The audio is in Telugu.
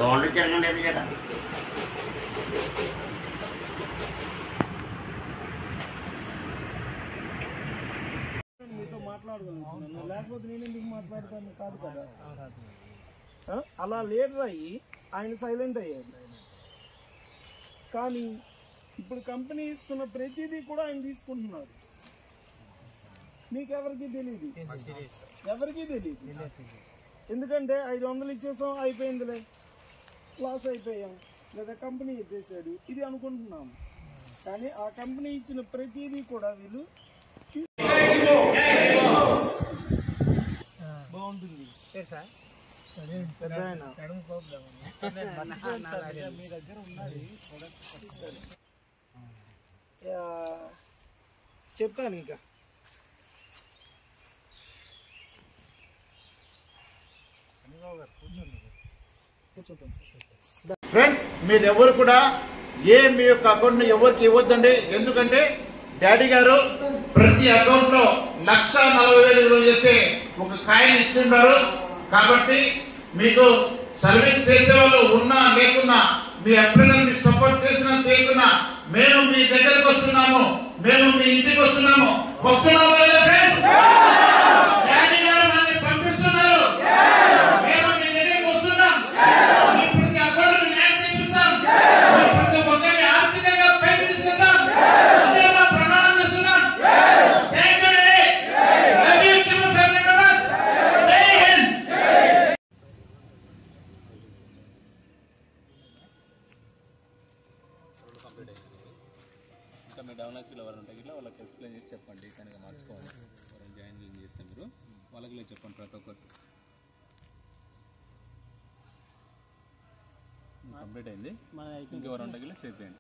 బాగుంటుంది జరగండి కదా. మీతో మాట్లాడగలుగుతున్నాను, లేకపోతే నేను ఎందుకు మాట్లాడతాను కాదు కదా. అలా లీడర్ అయ్యి ఆయన సైలెంట్ అయ్యారు. కానీ ఇప్పుడు కంపెనీ ఇస్తున్న ప్రతిదీ కూడా ఆయన తీసుకుంటున్నారు. మీకెవరికి తెలియదు, ఎవరికి తెలియదు. ఎందుకంటే 500 ఇచ్చేసాం, అయిపోయిందిలే, లాస్ అయిపోయాం, లేదా కంపెనీ ఇచ్చేసాడు ఇది అనుకుంటున్నాం. కానీ ఆ కంపెనీ ఇచ్చిన ప్రతిదీ కూడా వీళ్ళు బాగుంటుంది. మీ దగ్గర ఉన్నది చెప్తాను ఇంకా. ఫ్రెండ్స్, మీరు ఎవరు కూడా మీ యొక్క అకౌంట్ ని ఎవరికి ఇవ్వద్దండి. ఎందుకంటే డాడీ గారు ప్రతి అకౌంట్ లో 1,40,000 విలువ చేసే ఒక కాయిన్ ఇచ్చిండారు. కాబట్టి మీకు సర్వీస్ చేసే వాళ్ళు ఉన్నా లేకున్నా, మీ ఎప్పుడైనా మీకు సపోర్ట్ చేసినా చేయకున్నా, మేము మీ దగ్గరకు వస్తున్నాము, మేము మీ ఇంటికి వస్తున్నాము. వస్తున్నాము లేదా ఫ్రెండ్స్? డాడీ గారు మనల్ని పంపిస్తున్నారు, మేము మీ దగ్గరికి వస్తున్నాం. మీ ప్రతి అకౌంట్ న్యాయం చేపిస్తాం, మీ ప్రతి ఒక్కరిని ఆర్థికంగా పైకి తీసుకెళ్తాం. ప్రమాణం చేస్తున్నాం. Thank you daddy. Love you team family members. జై హింద్. ఇంకా మీ డౌన్లైన్స్లో ఎవరు ఉంటాయి ఇట్లా వాళ్ళకి ఎక్స్ప్లెయిన్ చేసి చెప్పండి. కనుక మార్చుకోవాలి, ఎవరైనా జాయిన్ చేస్తే మీరు వాళ్ళకి చెప్పండి. ప్రతి ఒక్కరు కంప్లీట్ అయింది, ఇంకెవరు ఉంటాయి చేయండి.